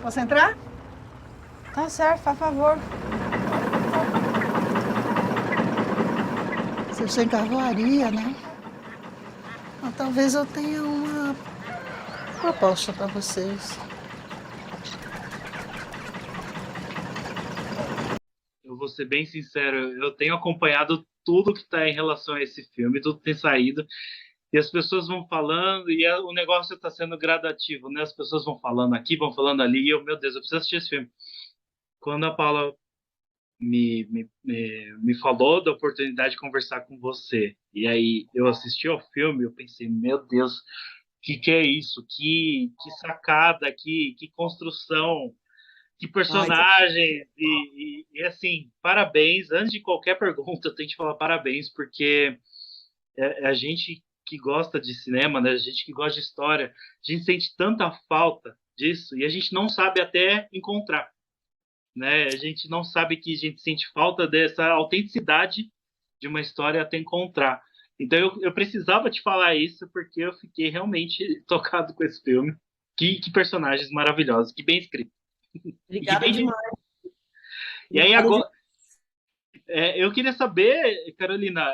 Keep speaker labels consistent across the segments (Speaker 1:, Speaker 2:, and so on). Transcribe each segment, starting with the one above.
Speaker 1: Posso entrar?
Speaker 2: Tá certo, faz favor.
Speaker 1: Vocês têm carvoaria, né? Então, talvez eu tenha uma proposta para vocês.
Speaker 3: Eu vou ser bem sincero, eu tenho acompanhado tudo que está em relação a esse filme, tudo que tem saído, e as pessoas vão falando, e o negócio está sendo gradativo, né? As pessoas vão falando aqui, vão falando ali, e eu, meu Deus, eu preciso assistir esse filme. Quando a Paula me falou da oportunidade de conversar com você, e aí eu assisti ao filme, eu pensei, meu Deus, que é isso? Que sacada, que construção, que
Speaker 2: Ai,
Speaker 3: personagem e assim, parabéns. Antes de qualquer pergunta, eu tenho que te falar parabéns, porque a gente que gosta de cinema, né? A gente que gosta de história, a gente sente tanta falta disso e a gente não sabe até encontrar, né? A gente não sabe que a gente sente falta dessa autenticidade de uma história até encontrar. Então eu precisava te falar isso porque eu fiquei realmente tocado com esse filme. Que personagens maravilhosos, que bem escrito. E que
Speaker 2: obrigada
Speaker 3: bem.
Speaker 2: demais.
Speaker 3: E aí
Speaker 2: Obrigada
Speaker 3: agora, eu queria saber, Carolina,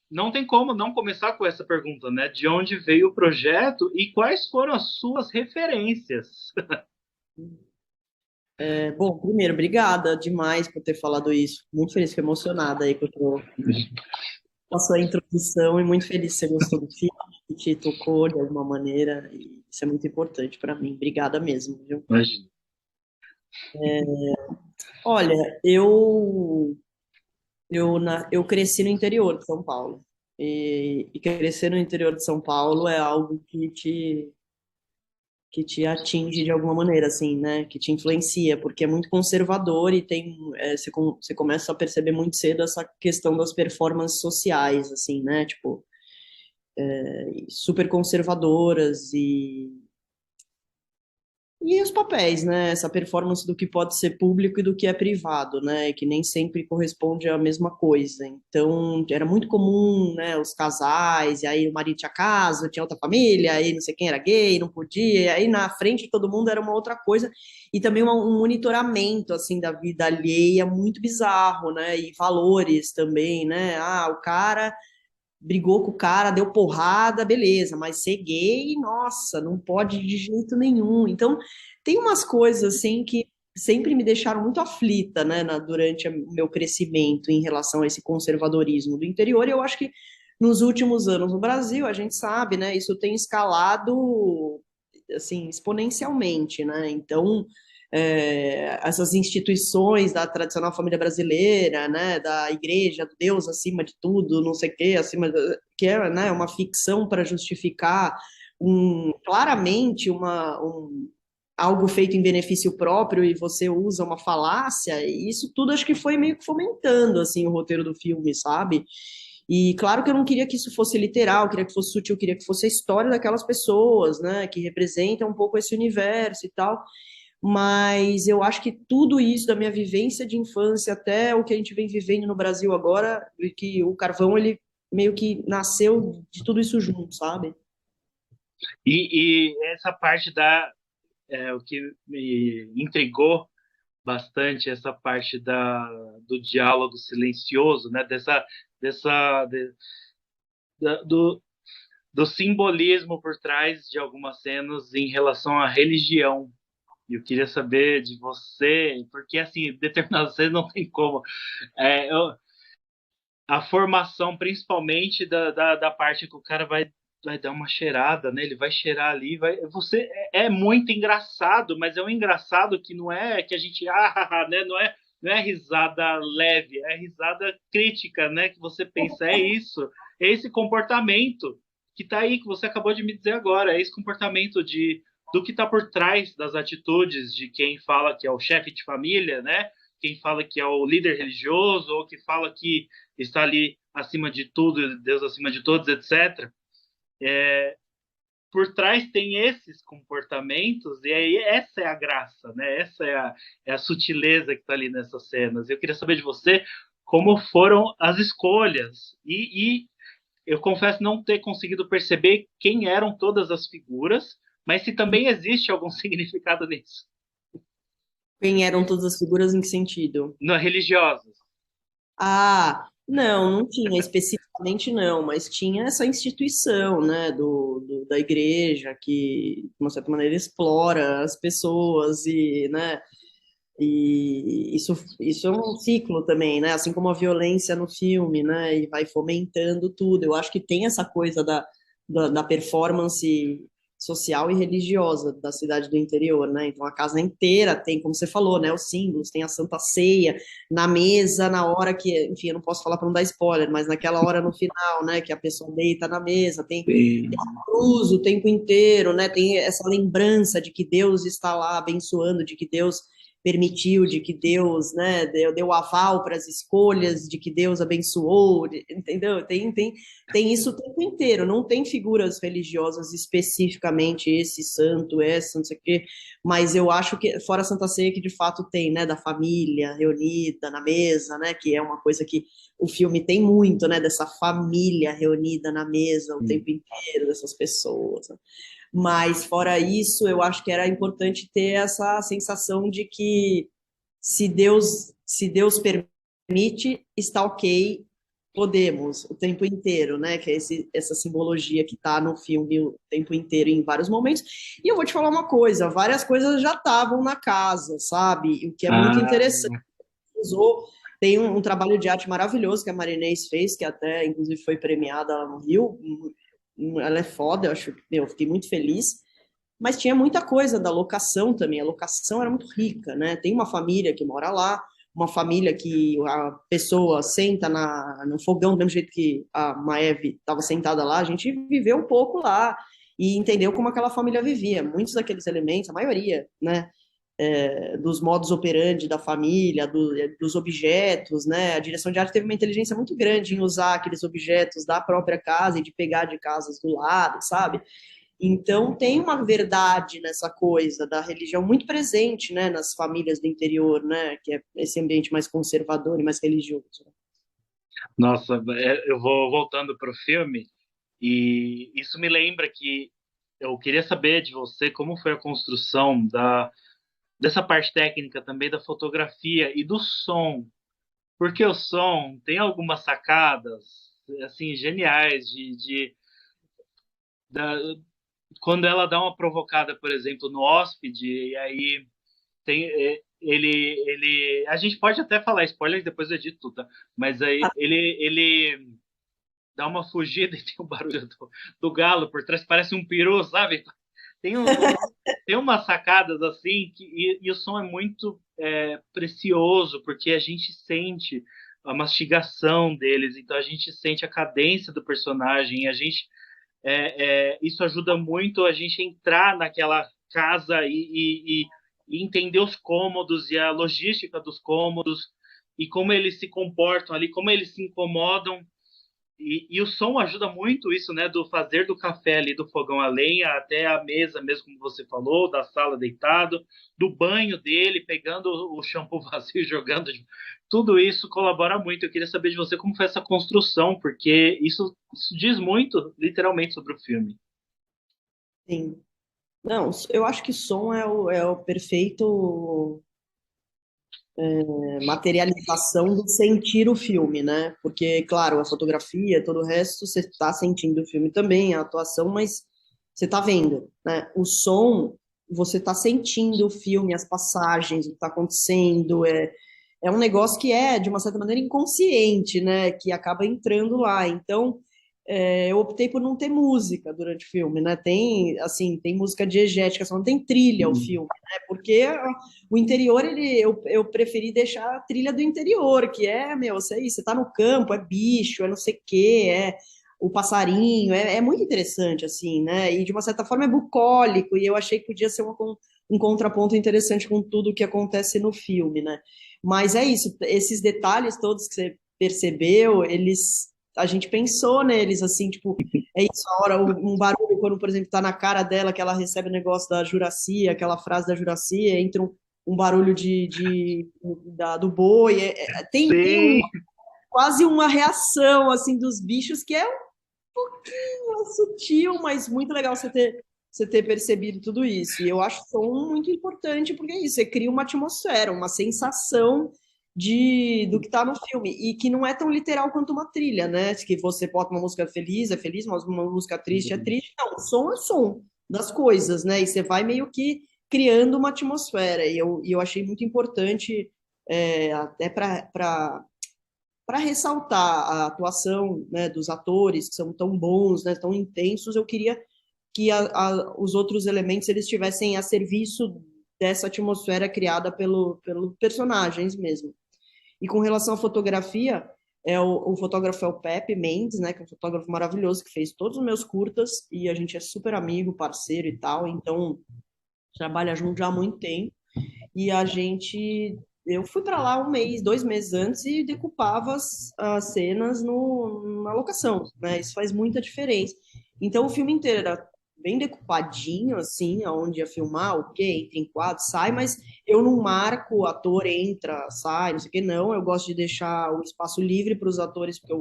Speaker 3: não tem como não começar com essa pergunta, né? De onde veio o projeto e quais foram as suas referências?
Speaker 2: Bom, primeiro, obrigada demais por ter falado isso. Muito feliz, fiquei emocionada aí com a sua introdução e muito feliz que você gostou do filme, que te tocou de alguma maneira. E isso é muito importante para mim. Obrigada mesmo, viu?
Speaker 3: Imagina.
Speaker 2: Olha, eu cresci no interior de São Paulo. E crescer no interior de São Paulo é algo que te atinge de alguma maneira, assim, né? Que te influencia, porque é muito conservador e você começa a perceber muito cedo essa questão das performances sociais, assim, né? Tipo, super conservadoras e os papéis, né? Essa performance do que pode ser público e do que é privado, né? Que nem sempre corresponde à mesma coisa. Então, era muito comum, né? Os casais, e aí o marido tinha casa, tinha outra família, aí não sei quem era gay, não podia, e aí na frente de todo mundo era uma outra coisa. E também um monitoramento, assim, da vida alheia muito bizarro, né? E valores também, né? Ah, o cara brigou com o cara, deu porrada, beleza, mas ser gay, nossa, não pode de jeito nenhum. Então, tem umas coisas assim que sempre me deixaram muito aflita, né, durante o meu crescimento em relação a esse conservadorismo do interior. E eu acho que nos últimos anos no Brasil, a gente sabe, né, isso tem escalado assim exponencialmente, né? Então, essas instituições da tradicional família brasileira, né, da igreja, do Deus acima de tudo, não sei o quê, que é, né, uma ficção para justificar claramente algo feito em benefício próprio e você usa uma falácia, e isso tudo acho que foi meio que fomentando assim o roteiro do filme, sabe? E claro que eu não queria que isso fosse literal, eu queria que fosse sutil, eu queria que fosse a história daquelas pessoas, né, que representam um pouco esse universo e tal, mas eu acho que tudo isso da minha vivência de infância até o que a gente vem vivendo no Brasil agora, e que o Carvão ele meio que nasceu de tudo isso junto, sabe?
Speaker 3: E essa parte o que me intrigou bastante, essa parte do diálogo silencioso, né? Dessa, de- da- do, do simbolismo por trás de algumas cenas em relação à religião. E eu queria saber de você, porque assim, determinadas vezes não tem como. A formação, principalmente da parte que o cara vai dar uma cheirada, né? Ele vai cheirar ali, você é muito engraçado, mas é um engraçado que não é que a gente né? Não é risada leve, é risada crítica, né? Que você pensa, é isso, é esse comportamento que tá aí, que você acabou de me dizer agora, é esse comportamento do que está por trás das atitudes de quem fala que é o chefe de família, né? Quem fala que é o líder religioso, ou que fala que está ali acima de tudo, Deus acima de todos, etc. Por trás tem esses comportamentos, e aí essa é a graça, né? Essa é a sutileza que está ali nessas cenas. Eu queria saber de você como foram as escolhas. E eu confesso não ter conseguido perceber quem eram todas as figuras, Mas se também existe algum significado nisso,
Speaker 2: Quem eram todas as figuras, em que sentido?
Speaker 3: no religiosos.
Speaker 2: Ah, não, não tinha especificamente não, mas tinha essa instituição, né, da igreja que, de uma certa maneira, explora as pessoas e, né, e isso é um ciclo também, né, assim como a violência no filme, né, e vai fomentando tudo. Eu acho que tem essa coisa da performance social e religiosa da cidade do interior, né? Então a casa inteira tem, como você falou, né, os símbolos, tem a Santa Ceia na mesa, na hora que, enfim, eu não posso falar para não dar spoiler, mas naquela hora no final, né, que a pessoa deita na mesa, tem
Speaker 3: Sim.
Speaker 2: cruz o tempo inteiro, né? Tem essa lembrança de que Deus está lá abençoando, de que Deus permitiu, de que Deus, né, deu aval para as escolhas, de que Deus abençoou, entendeu? Tem isso o tempo inteiro, não tem figuras religiosas especificamente, esse santo, essa, não sei o quê, mas eu acho que, fora a Santa Ceia, que de fato tem, né, da família reunida na mesa, né, que é uma coisa que o filme tem muito, né, dessa família reunida na mesa o tempo inteiro, dessas pessoas, né? Mas fora isso, eu acho que era importante ter essa sensação de que se Deus permite, está ok, podemos o tempo inteiro, né? Que é essa simbologia que está no filme o tempo inteiro em vários momentos. E eu vou te falar uma coisa, várias coisas já estavam na casa, sabe? O que é muito
Speaker 3: Ah,
Speaker 2: interessante. Usou Tem um trabalho de arte maravilhoso que a Marinês fez, que até, inclusive, foi premiada lá no Rio. Ela é foda, eu acho, eu fiquei muito feliz. Mas tinha muita coisa da locação também. A locação era muito rica, né? Tem uma família que mora lá, uma família que a pessoa senta no fogão, do mesmo jeito que a Maeve estava sentada lá. A gente viveu um pouco lá e entendeu como aquela família vivia. Muitos daqueles elementos, a maioria, né? Dos modus operandi da família, dos objetos, né? A direção de arte teve uma inteligência muito grande em usar aqueles objetos da própria casa e de pegar de casas do lado, sabe? Então tem uma verdade nessa coisa da religião muito presente, né, nas famílias do interior, né, que é esse ambiente mais conservador e mais religioso.
Speaker 3: nossa, eu vou voltando para o filme e isso me lembra que eu queria saber de você como foi a construção dessa parte técnica também da fotografia e do som, porque o som tem algumas sacadas assim geniais da, quando ela dá uma provocada, por exemplo, no hóspede, e aí tem a gente pode até falar spoiler depois eu edito tudo, tá? Mas aí ele dá uma fugida e tem o barulho do galo por trás, parece um peru, sabe? Tem, tem umas sacadas assim e o som é muito precioso porque a gente sente a mastigação deles, então a gente sente a cadência do personagem, a gente isso ajuda muito a gente entrar naquela casa e entender os cômodos e a logística dos cômodos e como eles se comportam ali, como eles se incomodam. E o som ajuda muito isso, né? Do fazer do café ali, do fogão a lenha, até a mesa, mesmo como você falou, da sala deitado, do banho dele, pegando o shampoo vazio e jogando. Tudo isso colabora muito. Eu queria saber de você como foi essa construção, porque isso diz muito, literalmente, sobre o filme.
Speaker 2: Sim. Não, eu acho que som é o perfeito materialização do sentir o filme, né? Porque, claro, a fotografia, todo o resto, você está sentindo o filme também, a atuação, mas você está vendo, né? O som, você está sentindo o filme, as passagens, o que está acontecendo, é um negócio que é, de uma certa maneira, inconsciente, né? Que acaba entrando lá. Então, eu optei por não ter música durante o filme, né? Tem, assim, tem música diegética, só não tem trilha o filme, né? Porque o interior, eu preferi deixar a trilha do interior, que você tá no campo, é bicho, é não sei o quê, é o passarinho, é muito interessante, assim, né? E de uma certa forma é bucólico, e eu achei que podia ser um contraponto interessante com tudo o que acontece no filme, né? Mas é isso, esses detalhes todos que você percebeu, a gente pensou neles, assim, tipo, é isso, a hora, um barulho, quando, por exemplo, tá na cara dela, que ela recebe o negócio da Juracia, aquela frase da Juracia, entra um barulho do boi, tem
Speaker 3: Sim,
Speaker 2: quase uma reação, assim, dos bichos, que é um pouquinho sutil, mas muito legal você ter percebido tudo isso. E eu acho som muito importante, porque é isso, você cria uma atmosfera, uma sensação do que tá no filme, e que não é tão literal quanto uma trilha, né? Que você bota uma música feliz, é feliz, mas uma música triste é triste. Não, som é som das coisas, né? E você vai meio que criando uma atmosfera. E eu achei muito importante, até para ressaltar a atuação, né, dos atores, que são tão bons, né, tão intensos. Eu queria que os outros elementos eles estivessem a serviço dessa atmosfera criada pelo personagens mesmo. E com relação à fotografia, o fotógrafo é o Pepe Mendes, né, que é um fotógrafo maravilhoso, que fez todos os meus curtas, e a gente é super amigo, parceiro e tal, então trabalha junto já há muito tempo. E eu fui para lá um mês, 2 meses antes e decupava as cenas na locação, né? Isso faz muita diferença. Então o filme inteiro era bem decupadinho, assim, aonde ia filmar, ok, entra em quadro, sai, mas eu não marco, o ator entra, sai, não sei o que, não. Eu gosto de deixar o espaço livre para os atores, porque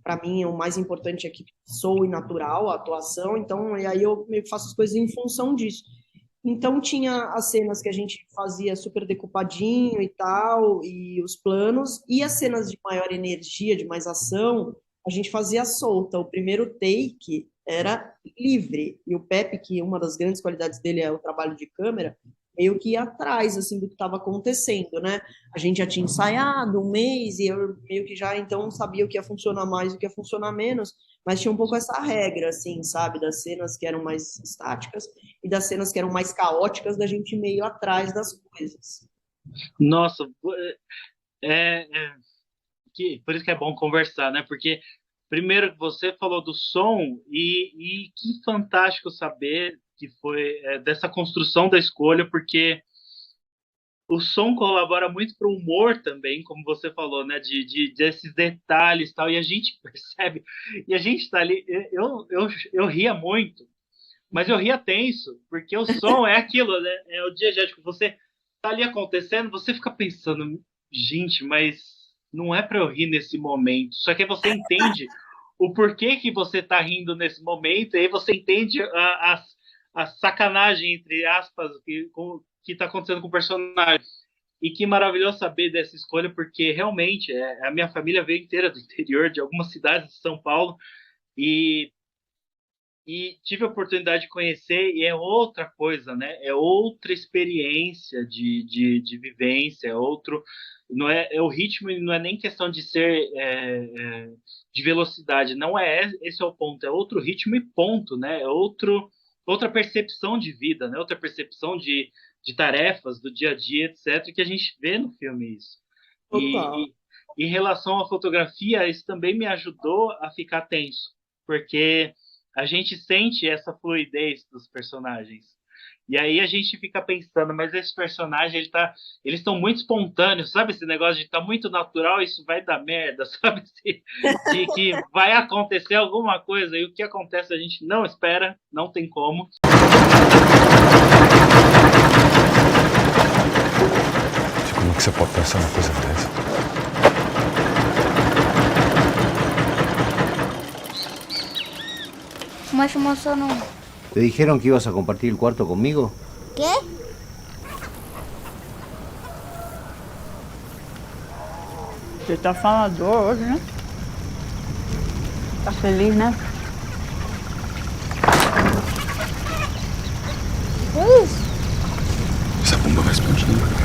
Speaker 2: para mim o mais importante é que soe natural a atuação, então, e aí eu meio que faço as coisas em função disso. Então tinha as cenas que a gente fazia super decupadinho e tal, e os planos, e as cenas de maior energia, de mais ação, a gente fazia solta. O primeiro take era livre, e o Pepe, que uma das grandes qualidades dele é o trabalho de câmera, meio que ia atrás, assim, do que estava acontecendo, né? A gente já tinha ensaiado um mês, e eu meio que já, então, sabia o que ia funcionar mais e o que ia funcionar menos, mas tinha um pouco essa regra, assim, sabe? Das cenas que eram mais estáticas e das cenas que eram mais caóticas, da gente meio atrás das coisas.
Speaker 3: Nossa, é, é, por isso que é bom conversar, né? Porque, primeiro, você falou do som, e que fantástico saber que foi dessa construção da escolha, porque o som colabora muito para o humor também, como você falou, né? Desses detalhes e tal, e a gente percebe, e a gente tá ali. Eu ria muito, mas eu ria tenso, porque o som é aquilo, né? É o diegético. Você tá ali acontecendo, você fica pensando, gente, mas não é para eu rir nesse momento. Só que aí você entende o porquê que você tá rindo nesse momento, e aí você entende a sacanagem, entre aspas, que tá acontecendo com o personagem. E que maravilhoso saber dessa escolha, porque realmente a minha família veio inteira do interior, de algumas cidades de São Paulo, e tive a oportunidade de conhecer, e é outra coisa, né? É outra experiência de vivência, não é o ritmo, não é nem questão de ser de velocidade, não é esse é o ponto, é outro ritmo e ponto, né? É outra percepção de vida, né? Outra percepção de tarefas do dia a dia, etc., que a gente vê no filme isso.
Speaker 2: Total.
Speaker 3: Em relação à fotografia, isso também me ajudou a ficar tenso, porque a gente sente essa fluidez dos personagens. E aí a gente fica pensando, mas esse personagem, eles estão muito espontâneos, sabe? Esse negócio de estar muito natural, isso vai dar merda, sabe? De que vai acontecer alguma coisa, e o que acontece a gente não espera, não tem como.
Speaker 4: Como é que você pode pensar numa coisa dessa?
Speaker 5: Mas mozo no.
Speaker 6: ¿Te dijeron que ibas a compartir el cuarto conmigo?
Speaker 5: ¿Qué?
Speaker 7: Você tá falador hoje, né? Tá feliz, né?
Speaker 4: Essa bomba vai explodir.